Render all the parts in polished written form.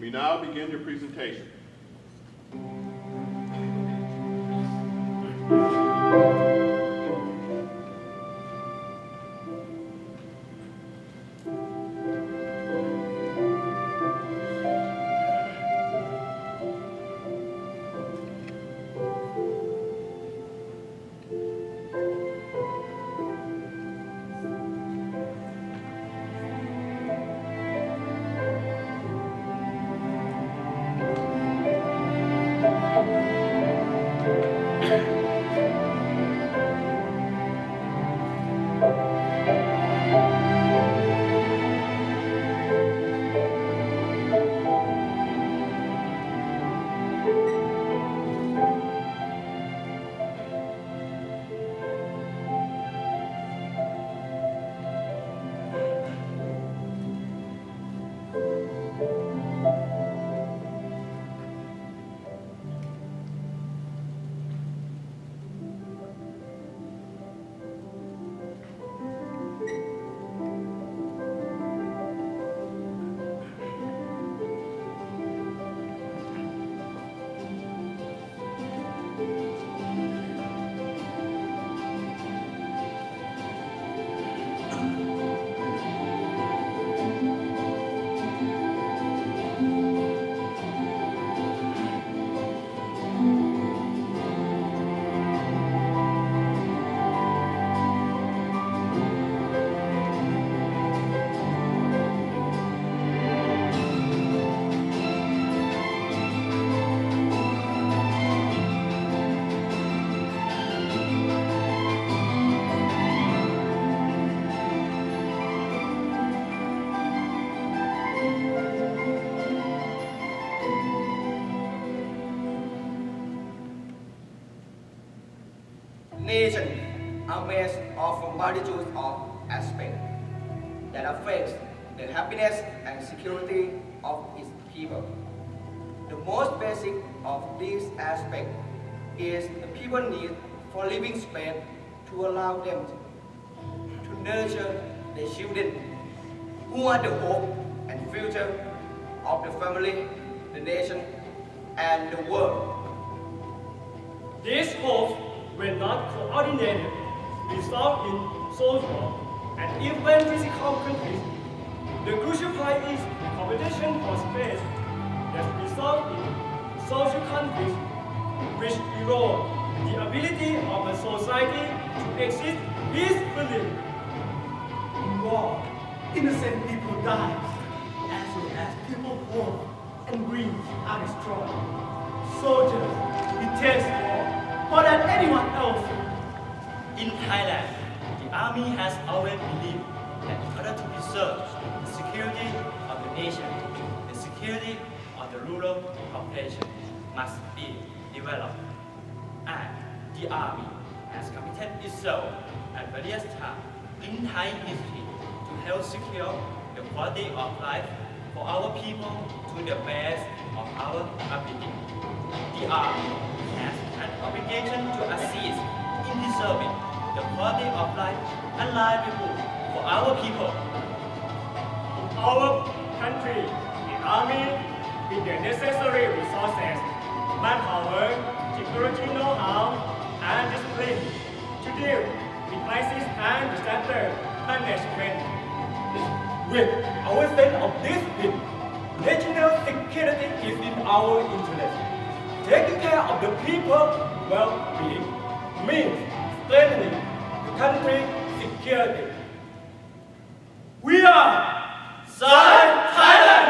may now begin your presentation. Nations are made of a multitude of aspects that affect the happiness and security of its people. The most basic of these aspects is the people's need for living space to allow them to nurture their children, who are the hope and future of the family, the nation, and the world. These hopes, when not coordinated, result in social and even physical conflicts. The crucial point is the competition for space that results in social conflicts, which erode the ability of a society to exist peacefully. In war, innocent people die, as well as people's hope and dreams are destroyed. Soldiers detest war more than anyone else. In Thailand, the army has always believed that in order to preserve the security of the nation, the security of the rural population must be developed. And the army has committed itself at various times in Thai history to help secure the quality of life for our people to the best of our ability. The army has an obligation to assist in preserving the quality of life and livelihood for our people. In our country, the army, with the necessary resources, manpower, technology know-how, and discipline to deal with crisis and disaster management. With our sense of discipline, national security is in our interest. Taking care of the people's well-being means strengthening the country's security. We are Thailand!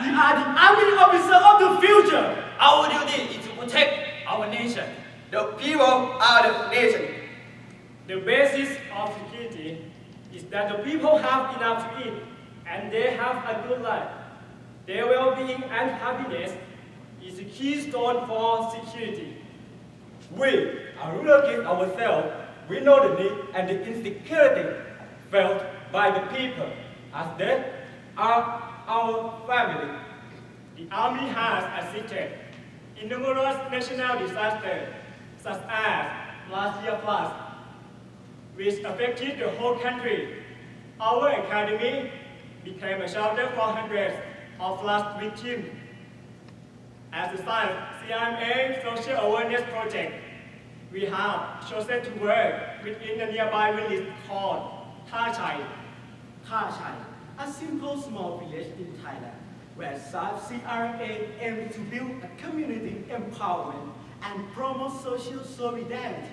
We are the army officers of the future! Our duty is to protect our nation. The people are the nation. The basis of security is that the people have enough to eat and they have a good life. Their well-being and happiness is the keystone for security. We are rural ourselves. We know the need and the insecurity felt by the people as they are our family. The army has assisted in numerous national disasters, such as last year floods, which affected the whole country. Our academy became a shelter for hundreds of flood victims As a CRMA social awareness project, we have chosen to work within a nearby village called Tha Chai. Tha Chai, a simple small village in Thailand, where CRMA aims to build a community empowerment and promote social solidarity,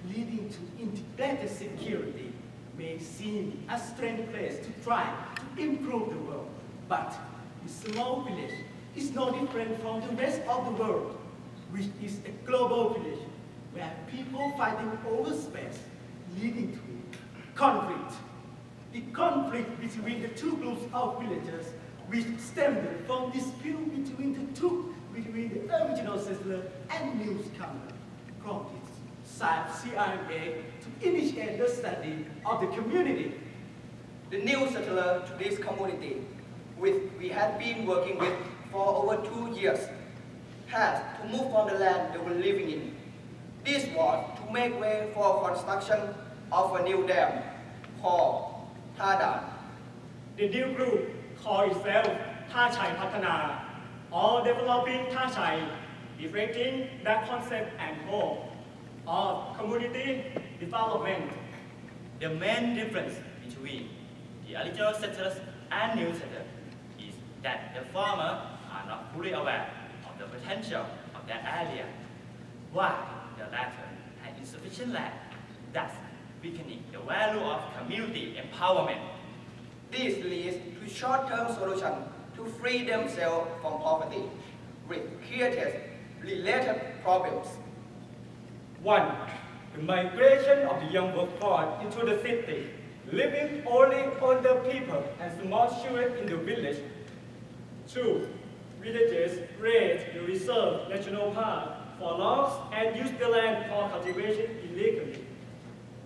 leading to integrated security, may seem a strange place to try to improve the world. But this small village is no different from the rest of the world, which is a global village where people fighting over space, leading to conflict. The conflict between the two groups of villagers, which stemmed from dispute between the original settler and newcomer, prompted CRMA to initiate the study of the community. The new settler to this community, which we had been working with for over 2 years, had to move from the land they were living in. This was to make way for construction of a new dam called Tha. The new group called itself Tha Chai Pathana, or developing Tha Chai, reflecting that concept and goal of community development. The main difference between the original settlers and new settlers is that the former are not fully aware of the potential of their area, while the latter had insufficient land, thus weakening the value of community empowerment. This leads to short-term solutions to free themselves from poverty, which created related problems. 1. The migration of the young workforce into the city, living only on the people and small children in the village. 2. Villagers raid the reserve national park for logs and use the land for cultivation illegally.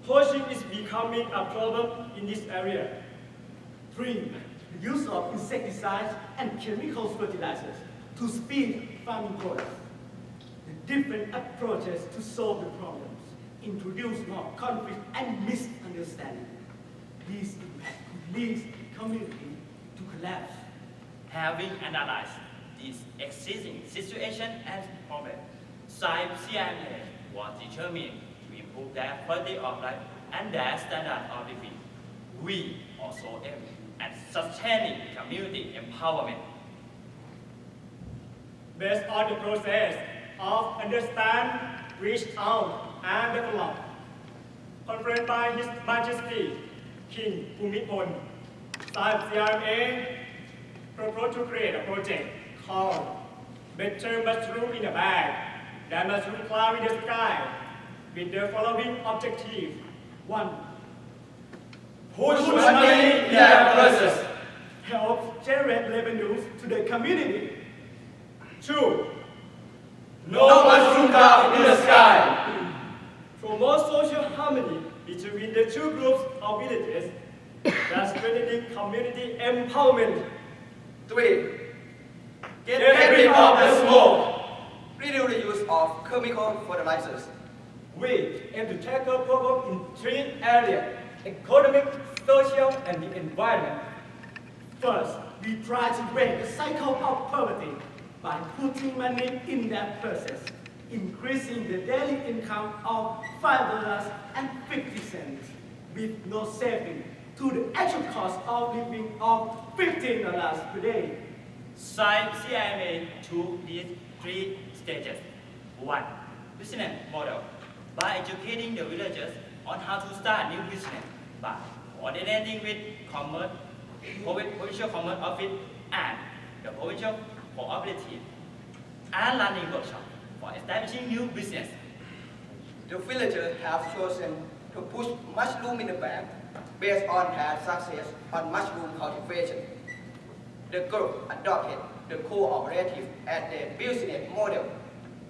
Poaching is becoming a problem in this area. 3. The use of insecticides and chemical fertilizers to speed farming process. The different approaches to solve the problems introduce more conflict and misunderstanding. These impacts could lead the community to collapse. Having analyzed this existing situation and problem, CRMA was determined to improve their quality of life and their standard of living. We also aim at sustaining community empowerment. Based on the process of understand, reach out, and develop, confirmed by His Majesty King Bhumibol, CRMA proposed to create a project called Better Mushroom in a Bag Than Mushroom Cloud in the Sky, with the following objective. 1. Push money in their purses. Help generate revenues to the community. 2. No mushroom cloud in the sky. Promote social harmony between the two groups of villages, thus strengthening community empowerment. 3. Get rid of the smoke. Reduce the use of chemical fertilizers. We aim to tackle problems in 3 areas: economic, social, and the environment. First, we try to break the cycle of poverty by putting money in that process, increasing the daily income of $5.50 with no saving to the actual cost of living of $15 per day. CRMA took these 3 stages. 1. Business model. By educating the villagers on how to start new business by coordinating with provincial commerce office and the provincial cooperative and running workshops for establishing new business. The villagers have chosen to push mushroom in the bag based on their success on mushroom cultivation. The group adopted the cooperative as their business model,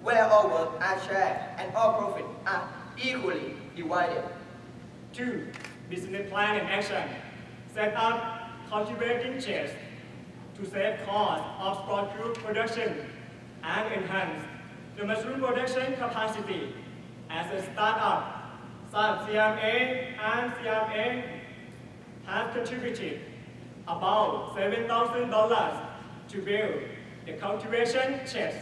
where all work are shared and all profit are equally divided. 2. Business plan and action. Set up cultivating sheds to save costs of sport group production and enhance the mushroom production capacity. As a startup, CRMA and CRMA have contributed about $7,000 to build the cultivation sheds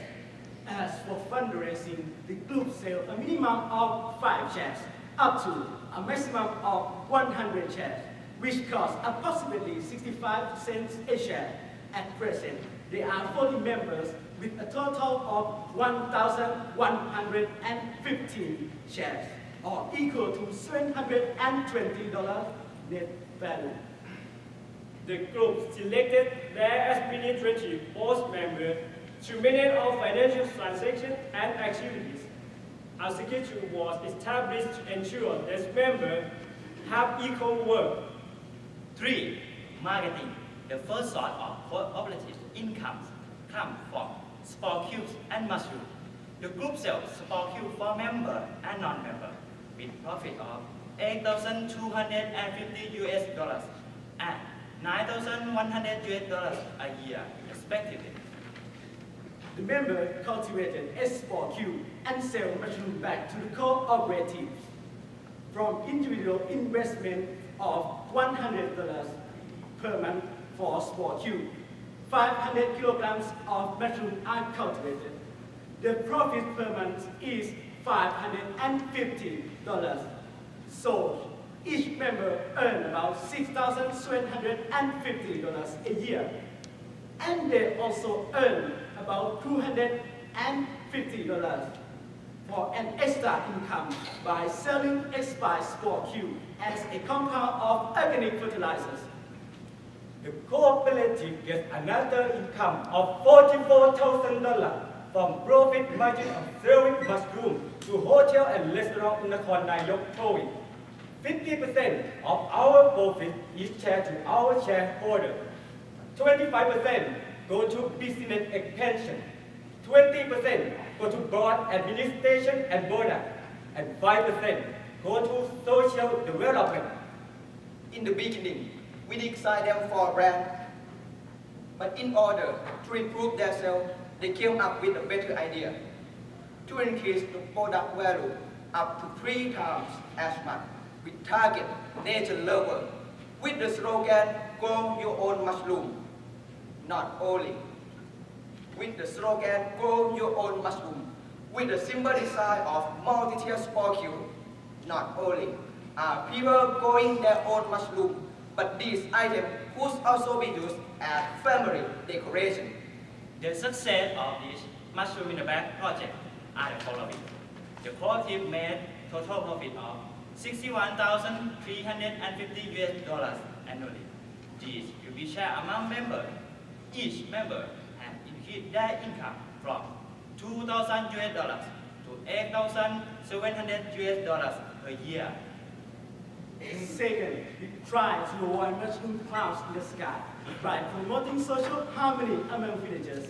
As for fundraising, the group sells a minimum of 5 shares up to a maximum of 100 shares, which costs approximately 65 cents a share. At present, there are 40 members with a total of 1,115 shares, or equal to $720 net value. The group selected their administrative board member to manage all financial transactions and activities. A secretary was established to ensure that members have equal work. 3. Marketing. The first source of cooperative incomes comes from sport cubes and mushroom. The group sells sport cubes for member and non-member with profit of $8,250 and $9,100 a year, respectively. The member cultivated a sport cube and sell mushroom back to the cooperatives. From individual investment of $100 per month for sport cube, 500 kilograms of mushroom are cultivated. The profit per month is $550. So each member earns about $6,750 a year. And they also earn about $250 for an extra income by selling expired sport cube as a compound of organic fertilizers. The cooperative gets another income of $44,000 from profit margin of selling mushroom to hotel and restaurant in Nakhon Nayok province. 50% of our profit is shared to our shareholders. 25% go to business expansion. 20% go to board administration and bonus, and 5% go to social development. In the beginning, we designed them for a brand, but in order to improve their sales, they came up with a better idea to increase the product value up to 3 times as much. We target nature lovers with the slogan, "Grow your own mushroom." Not only with the slogan, "Grow your own mushroom," with the simple design of multi-tier sport cube. Not only are people growing their own mushroom, but these items could also be used as family decoration. The success of this mushroom in the bag project are the following. The cooperative made total profit of $61,350 annually. These will be shared among members. Each member has increased their income from $2,000 to $8,700 per year. Second, we try to avoid mushroom clouds in the sky by promoting social harmony among villagers.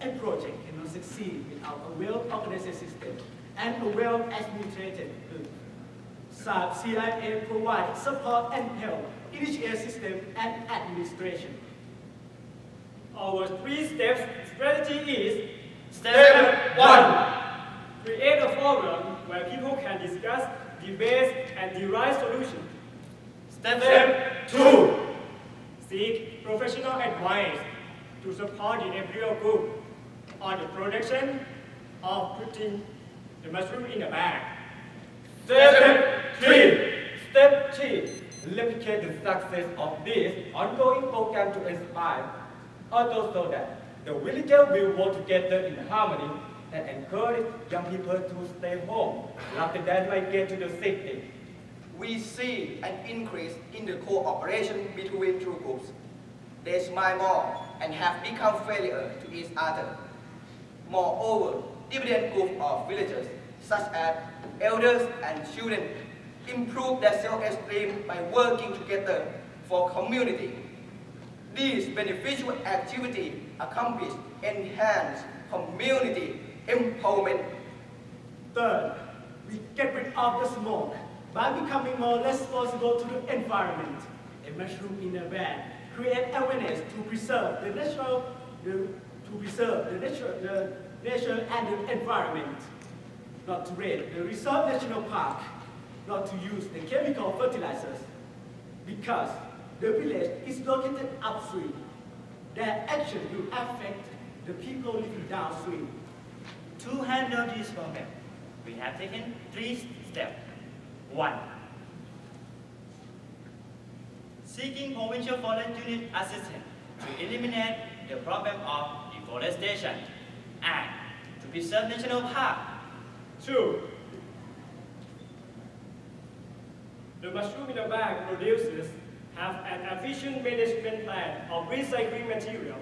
A project cannot succeed without a well-organized system and a well-administrated group. CIA provides support and help in each system and administration. Our 3-step strategy is: Step 1. Create a forum where people can discuss, debate, and derive solutions. Step 2. Seek professional advice to support the embryo group on the production of putting the mushroom in the bag. Step 3. Step 3. Replicate the success of this ongoing program to inspire others so that the villagers will work together in harmony and encourage young people to stay home rather than migrate to the city. We see an increase in the cooperation between two groups. They smile more and have become familiar to each other. Moreover, different groups of villagers, such as elders and children, improve their self-esteem by working together for community. These beneficial activities accomplish enhanced community empowerment. Third, we get rid of the smoke by becoming more responsible to the environment. A mushroom in a bag create awareness to preserve the nature and the environment. Not to raid the reserve national park, not to use the chemical fertilizers, because the village is located upstream. Their action will affect the people living downstream. To handle this problem, we have taken 3 steps. 1. Seeking provincial foreign unit assistance to eliminate the problem of deforestation and to preserve national park. 2. The mushroom in the bag producers have an efficient management plan of recycling material.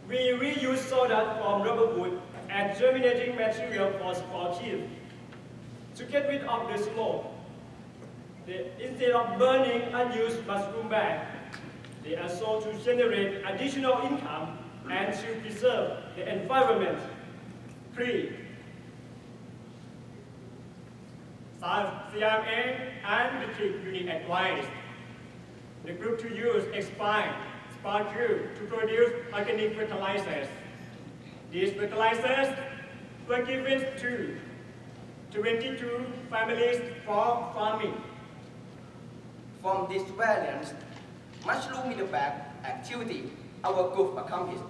We reuse sawdust from rubber wood and germinating material for kiln. To get rid of the smoke, instead of burning unused mushroom bags, they are sold to generate additional income and to preserve the environment. 3. CRMA and the district unit advised the group to use expired sparkle to produce organic fertilizers. These fertilizers were given to 22 families for farming. From this variance, mushroom in the bag activity, our group accomplished.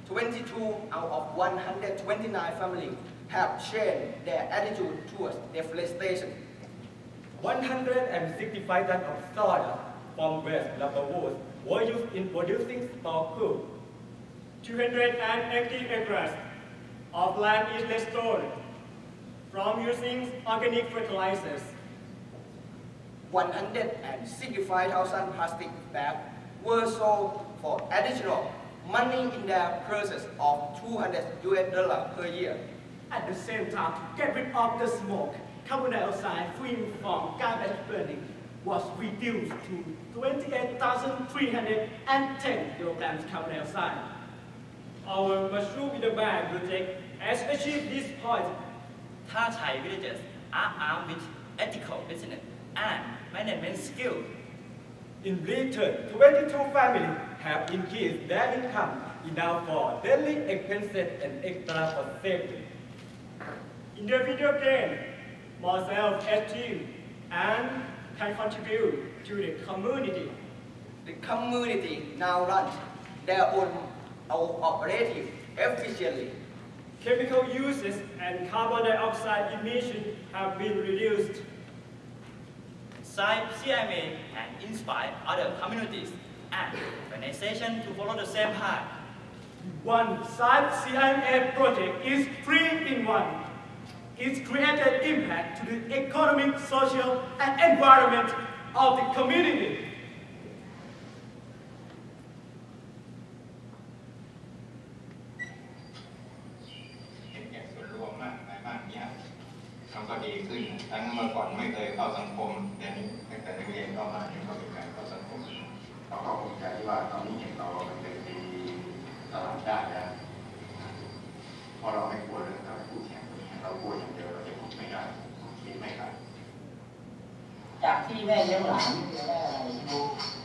22 out of 129 families have changed their attitude towards deforestation. 165 tons of soil from waste rubber wood were used in producing sparkle. 280 acres of land is restored from using organic fertilizers. 165,000 plastic bags were sold for additional money in their purchase of $200 per year. At the same time, to get rid of the smoke, carbon dioxide free from garbage burning was reduced to 28,310 kilograms carbon dioxide. Our mushroom in the bag project has achieved this point. Tha Chai villagers are armed with ethical business and management skills. In return, 22 families have increased their income enough for daily expenses and extra for safety. Individual gain more self-esteem and can contribute to the community. The community now runs their own operative efficiently. Chemical uses and carbon dioxide emissions have been reduced. CMA and inspire other communities and organizations to follow the same path. One side CIMA project is 3-in-1. It's created impact to the economic, social, and environment of the community. เห็นแก่ส่วนรวมมากในบ้านเนี้ยมันก็ดีขึ้นทั้งเมื่อก่อนไม่เคยเข้าสังคมเดี๋ยวนี้ตั้งแต่นักเรียนเข้ามาเนี่ยก็มีการเข้าสังคมเราก็ภูมิใจที่ว่าตอนนี้เห็นเราเป็นปีตลาดได้แล้วเพราะเราไม่กลัวเรื่องการคู่แข่งเรากลัวอย่างเดียวเราจะคิดไม่ได้คิดไม่ได้ จากที่แม่เลี้ยงหลานไม่ได้อะไร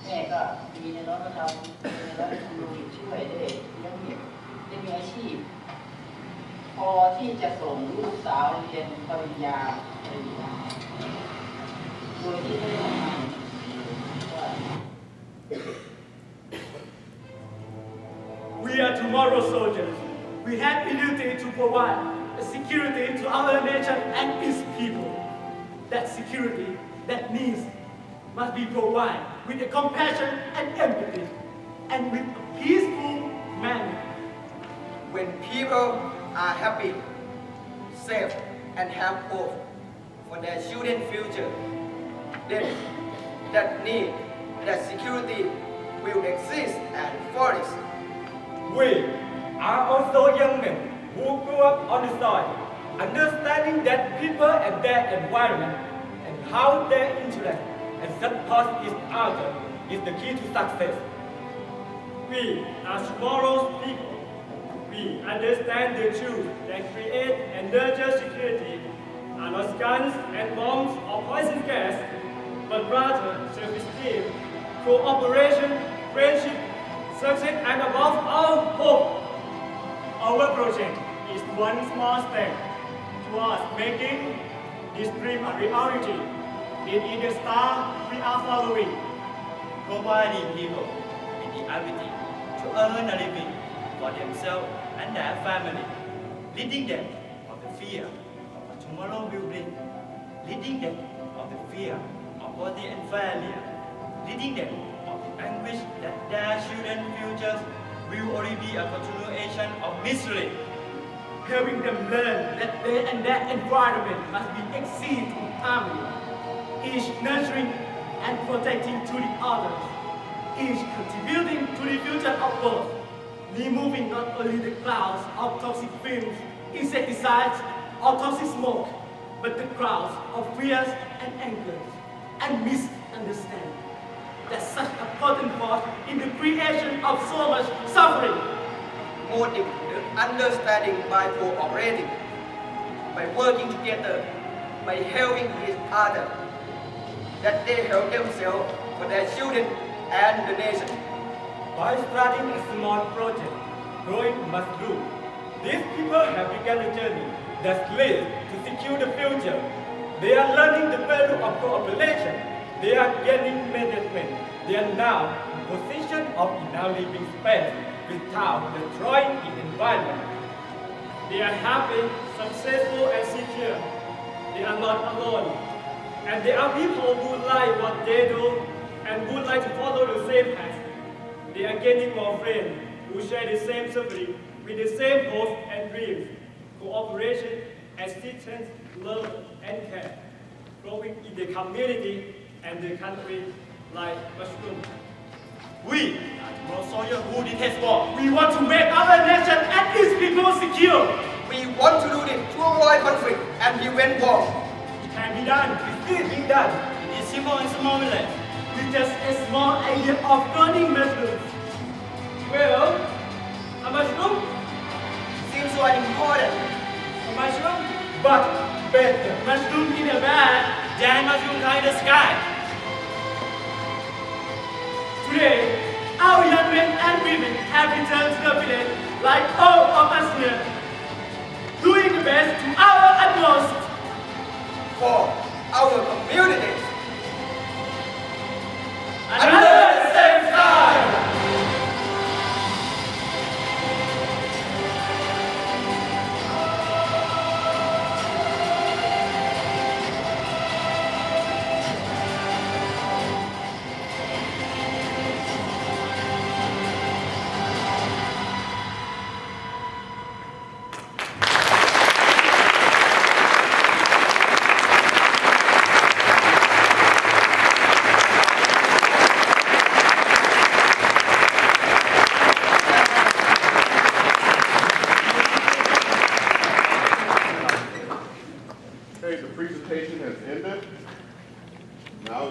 แม่ก็มีในรถก็ทำมีในรถทำดูช่วยได้เลี้ยงเด็กได้มีอาชีพ พอที่จะส่งลูกสาวเรียนปริญญาโดยที่ไม่ได้ทำงานว่า We are tomorrow's soldiers. We have a duty to provide security to our nation and its people. That security, that needs, must be provided with a compassion and empathy, and with a peaceful manner. When people are happy, safe, and have hope for their children's future, then that need, that security will exist and flourish. We are also young men who grew up on the soil, understanding that people and their environment and how their interest and support each other is the key to success. We are tomorrow's people. We understand the truth that create and nurture security are not guns and bombs or poison gas, but rather self-esteem, cooperation, friendship, success, and above all, hope. Our project is one small step towards making this dream a reality. It is the star we are following. Providing people with the ability to earn a living for themselves and their family. leading them of the fear of what tomorrow will bring, leading them of the fear of poverty and failure, leading them of the anguish that their children's futures will only be a continuation of misery. Helping them learn that they and their environment must be existed in harmony, each nurturing and protecting to the others, each contributing to the future of both, removing not only the clouds of toxic fumes, insecticides, or toxic smoke, but the clouds of fears and angers and misunderstanding. That's such a potent force in the creation of so much suffering. Motive the understanding by cooperating, by working together, by helping each other, that they help themselves for their children and the nation. By starting a small project, growing mushroom, these people have begun a journey that leads to secure the future. They are learning the value of cooperation. They are gaining management. They are now in possession of enough living space without destroying the environment. They are happy, successful, and secure. They are not alone. And there are people who like what they do and would like to follow the same path. They are gaining more friends who share the same suffering with the same hopes and dreams. Cooperation, assistance, love, and care, growing in the community and the country like mushrooms. We are tomorrow's soldiers who detest war. We want to make our nation and its people secure. We want to do this to avoid conflict and prevent war. It can be done. It is being done. It is simple and small village. With just a small idea of burning mushrooms. Well, a mushroom? Seems so important. A mushroom? But better. Mushroom in a bag. Giant mushroom high in the sky. Today, our young men and women have returned to the village like all of us here, doing the best to our utmost For our communities. under the same sky. Okay, the presentation has ended.